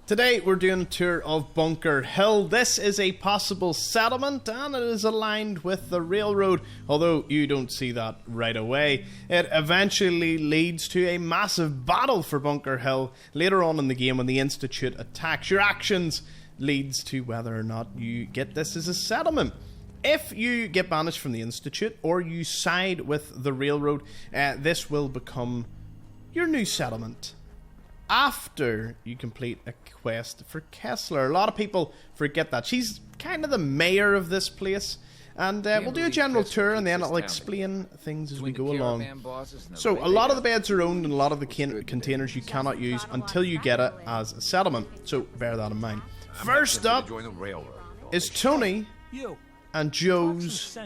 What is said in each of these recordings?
Today we're doing a tour of Bunker Hill. This is a possible settlement and it is aligned with the railroad, although you don't see that right away. It eventually leads to a massive battle for Bunker Hill later on in the game when the Institute attacks. Your actions leads to whether or not you get this as a settlement. If you get banished from the Institute or you side with the railroad, this will become your new settlement after you complete a quest for Kessler. A lot of people forget that. She's kind of the mayor of this place. And we'll do a general tour and then I'll explain things as we go along. So, a lot of the beds are owned and a lot of the containers you cannot use until you get it as a settlement. So, bear that in mind. First up is Tony and Joe's.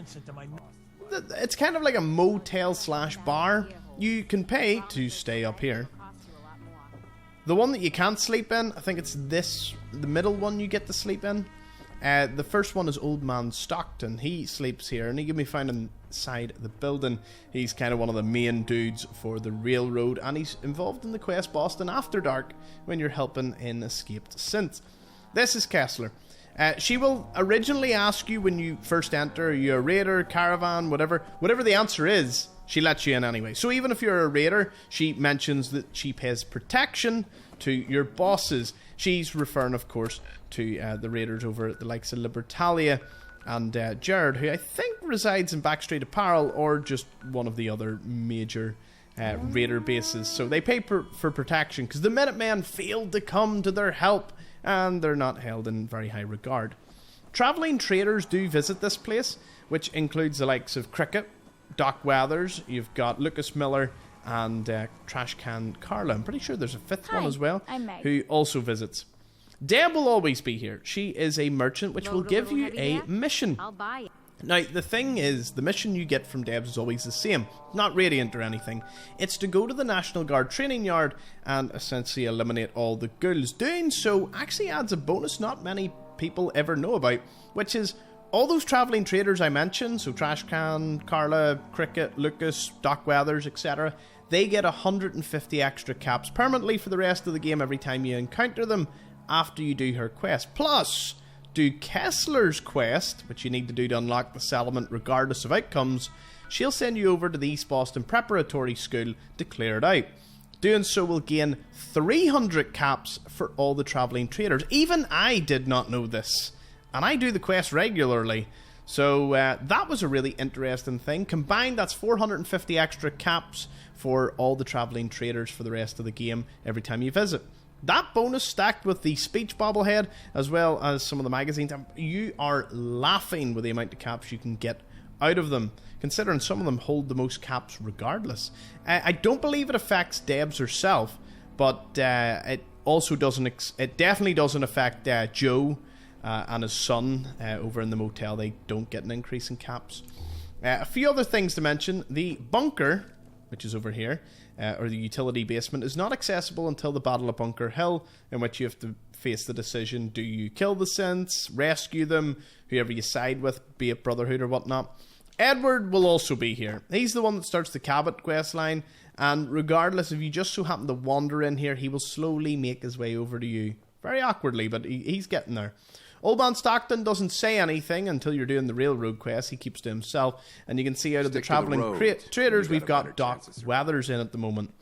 It's kind of like a motel slash bar. You can pay to stay up here. The one that you can't sleep in, I think it's this, the middle one you get to sleep in. The first one is Old Man Stockton. He sleeps here, and he can be found inside the building. He's kind of one of the main dudes for the railroad, and he's involved in the quest Boston After Dark when you're helping in escaped synths. This is Kessler. She will originally ask you when you first enter, are you a raider, caravan, whatever the answer is, she lets you in anyway. So even if you're a raider, she mentions that she pays protection to your bosses. She's referring, of course, to the raiders over at the likes of Libertalia and Jared, who I think resides in Backstreet Apparel or just one of the other major raider bases. So they pay for protection because the Minutemen failed to come to their help and they're not held in very high regard. Travelling traders do visit this place, which includes the likes of Cricket, Doc Weathers, you've got Lucas Miller and Trash Can Carla. I'm pretty sure there's a fifth one as well, who also visits. Deb will always be here. She is a merchant which will give you a mission. I'll buy it. Now, the thing is, the mission you get from Debs is always the same. Not radiant or anything. It's to go to the National Guard training yard and essentially eliminate all the ghouls. Doing so actually adds a bonus not many people ever know about, which is all those travelling traders I mentioned, so Trash Can, Carla, Cricket, Lucas, Doc Weathers, etc., they get 150 extra caps permanently for the rest of the game every time you encounter them after you do her quest. Plus, do Kessler's quest, which you need to do to unlock the settlement regardless of outcomes, she'll send you over to the East Boston Preparatory School to clear it out. Doing so will gain 300 caps for all the travelling traders. Even I did not know this, and I do the quest regularly. So that was a really interesting thing. Combined, that's 450 extra caps for all the travelling traders for the rest of the game every time you visit. That bonus stacked with the speech bobblehead as well as some of the magazines, you are laughing with the amount of caps you can get out of them, considering some of them hold the most caps regardless. I don't believe it affects Debs herself, but it also doesn't. It definitely doesn't affect Joe and his son over in the motel. They don't get an increase in caps. A few other things to mention: the bunker, which is over here, or the utility basement, is not accessible until the Battle of Bunker Hill, in which you have to face the decision: do you kill the synths, rescue them, whoever you side with, be it Brotherhood or whatnot. Edward will also be here. He's the one that starts the Cabot quest line, and regardless if you just so happen to wander in here, he will slowly make his way over to you. Very awkwardly, but he's getting there. Old Man Stockton doesn't say anything until you're doing the railroad quest. He keeps to himself, and you can see out of the travelling traders, we've got Doc Weathers in at the moment.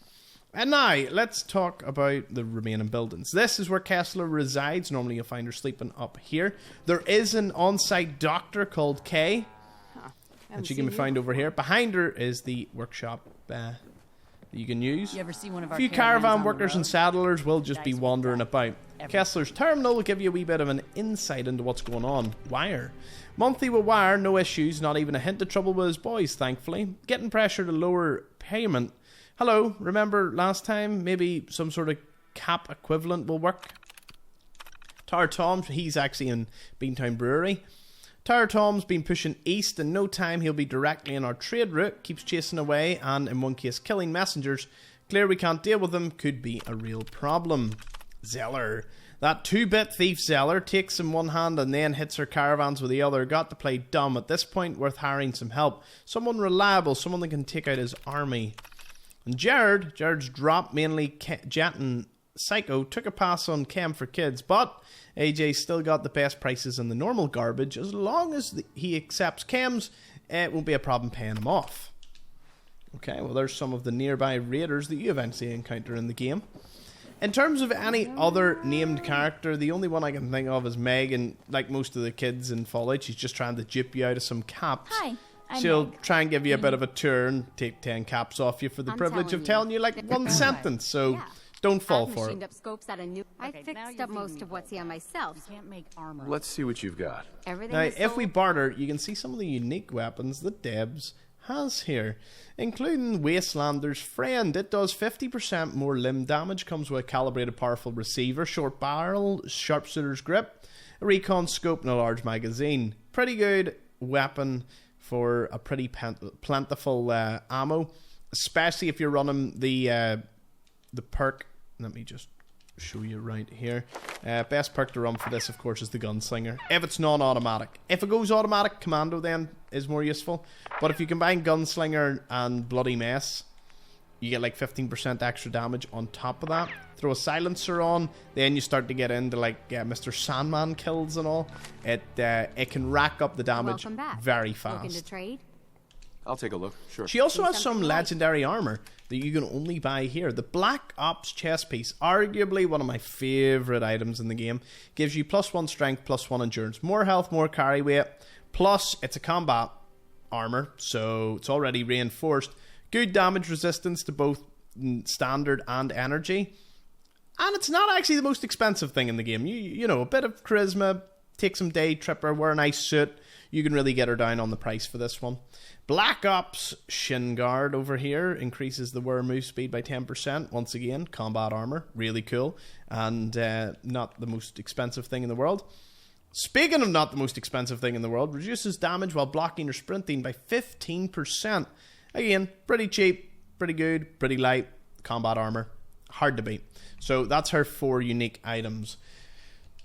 And now, let's talk about the remaining buildings. This is where Kessler resides. Normally you'll find her sleeping up here. There is an on-site doctor called Kay, and she can be found over here. Behind her is the workshop that you can use. You ever see one of our a few caravan workers and saddlers will just be wandering about. Kessler's terminal will give you a wee bit of an insight into what's going on. Wire. Monthly with Wire, no issues, not even a hint of trouble with his boys, thankfully. Getting pressure to lower payment. Hello, remember last time? Maybe some sort of cap equivalent will work. Tower Tom's, he's actually in Beantown Brewery. Tower Tom's been pushing east. In no time he'll be directly in our trade route. Keeps chasing away and in one case killing messengers. Clear we can't deal with them. Could be a real problem. Zeller. That 2-bit thief Zeller takes in one hand and then hits her caravans with the other. Got to play dumb. At this point, worth hiring some help. Someone reliable. Someone that can take out his army. And Jared's drop mainly jet and Psycho took a pass on Chem for kids, but AJ still got the best prices in the normal garbage. As long as he accepts Chems, it won't be a problem paying him off. Okay, well there's some of the nearby raiders that you eventually encounter in the game. In terms of any other named character, the only one I can think of is Meg, and like most of the kids in Fallout, she's just trying to dupe you out of some caps. Hi, I'm She'll Meg. try and give you a bit of a tour and take 10 caps off you for the privilege of telling you like one sentence, so don't fall for it. Up scopes at a new. I fixed up most of what's here myself. You can't make armor. Let's see what you've got. Everything Now, is if we sold. barter, you can see some of the unique weapons that Debs has here, including Wastelander's Friend. It does 50% more limb damage, comes with a calibrated powerful receiver, short barrel, sharpshooter's grip, a recon scope, and a large magazine. Pretty good weapon for a pretty plentiful ammo, especially if you're running the perk. Let me just show you right here. Best perk to run for this, of course, is the Gunslinger. If it's non-automatic. If it goes automatic, Commando then is more useful. But if you combine Gunslinger and Bloody Mess, you get like 15% extra damage on top of that. Throw a silencer on, then you start to get into like Mr. Sandman kills and all. It can rack up the damage very fast. Looking to trade? I'll take a look, sure. She also has some legendary armor that you can only buy here. The Black Ops chest piece, arguably one of my favourite items in the game. Gives you +1 strength, +1 endurance, more health, more carry weight. Plus, it's a combat armor, so it's already reinforced. Good damage resistance to both standard and energy. And it's not actually the most expensive thing in the game. You know, a bit of charisma, take some day tripper, wear a nice suit. You can really get her down on the price for this one. Black Ops Shin Guard over here increases the wear move speed by 10%. Once again, combat armor, really cool. And not the most expensive thing in the world. Speaking of not the most expensive thing in the world, reduces damage while blocking or sprinting by 15%. Again, pretty cheap, pretty good, pretty light. Combat armor, hard to beat. So that's her 4 unique items.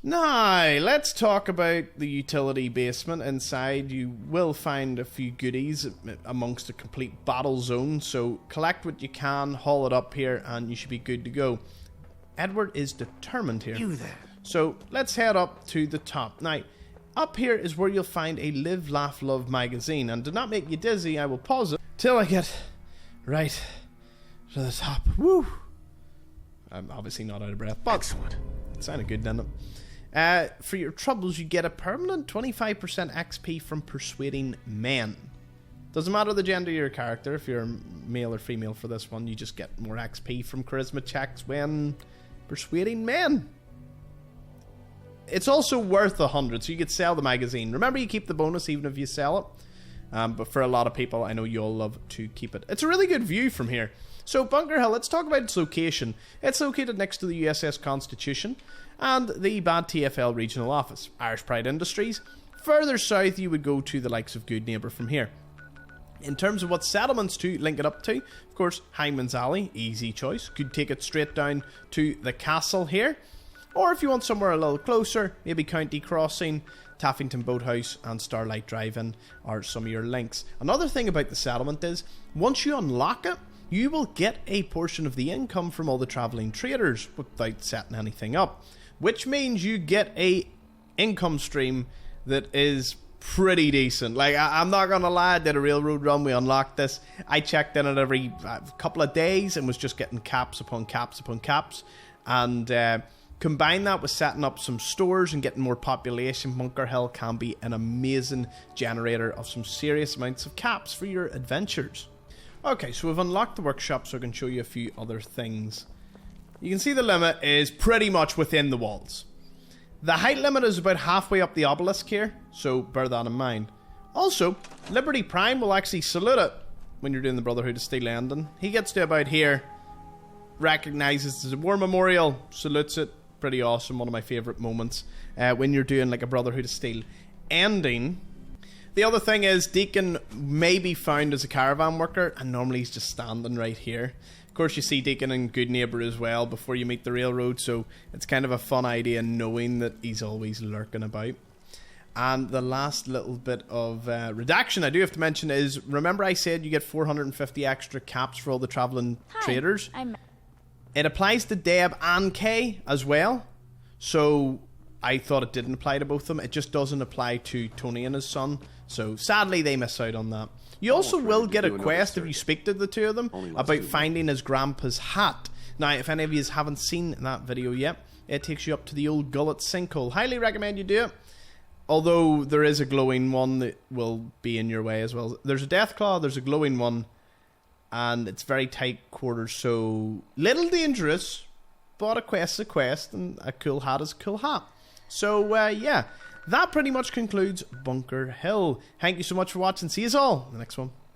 Now, let's talk about the utility basement. Inside, you will find a few goodies amongst a complete battle zone. So collect what you can, haul it up here, and you should be good to go. Edward is determined here. You there. So let's head up to the top. Now, up here is where you'll find a Live, Laugh, Love magazine. And to not make you dizzy, I will pause it till I get right to the top. Woo! I'm obviously not out of breath, but excellent. It sounded good, didn't it? For your troubles, you get a permanent 25% XP from persuading men. Doesn't matter the gender of your character. If you're male or female for this one, you just get more XP from charisma checks when persuading men. It's also worth 100, so you could sell the magazine. Remember, you keep the bonus even if you sell it. But for a lot of people, I know you all love to keep it. It's a really good view from here. So Bunker Hill, let's talk about its location. It's located next to the USS Constitution and the Bad TFL regional office, Irish Pride Industries. Further south, you would go to the likes of Good Neighbour from here. In terms of what settlements to link it up to, of course, Hyman's Alley, easy choice. Could take it straight down to the castle here. Or if you want somewhere a little closer, maybe County Crossing, Taffington Boathouse and Starlight Drive-In are some of your links. Another thing about the settlement is, once you unlock it, you will get a portion of the income from all the travelling traders without setting anything up. Which means you get a income stream that is pretty decent. Like, I'm not gonna lie, I did a railroad run, we unlocked this. I checked in it every couple of days and was just getting caps upon caps upon caps. And combine that with setting up some stores and getting more population, Bunker Hill can be an amazing generator of some serious amounts of caps for your adventures. Okay, so we've unlocked the workshop, so I can show you a few other things. You can see the limit is pretty much within the walls. The height limit is about halfway up the obelisk here, so bear that in mind. Also, Liberty Prime will actually salute it when you're doing the Brotherhood of Steel ending. He gets to about here, recognises it as a war memorial, salutes it. Pretty awesome, one of my favourite moments when you're doing like a Brotherhood of Steel ending. The other thing is, Deacon may be found as a caravan worker, and normally he's just standing right here. Of course, you see Deacon in Good Neighbour as well before you meet the railroad, so it's kind of a fun idea knowing that he's always lurking about. And the last little bit of redaction I do have to mention is, remember I said you get 450 extra caps for all the travelling traders? It applies to Deb and Kay as well. So I thought it didn't apply to both of them. It just doesn't apply to Tony and his son. So sadly they miss out on that. You also will get a quest if you speak to the two of them about finding his grandpa's hat. Now, if any of you haven't seen that video yet, it takes you up to the old gullet sinkhole. Highly recommend you do it. Although there is a glowing one that will be in your way as well. There's a Deathclaw, there's a glowing one, and it's very tight quarters, so little dangerous, but a quest's a quest, and a cool hat is a cool hat. So, yeah, that pretty much concludes Bunker Hill. Thank you so much for watching. See you all in the next one.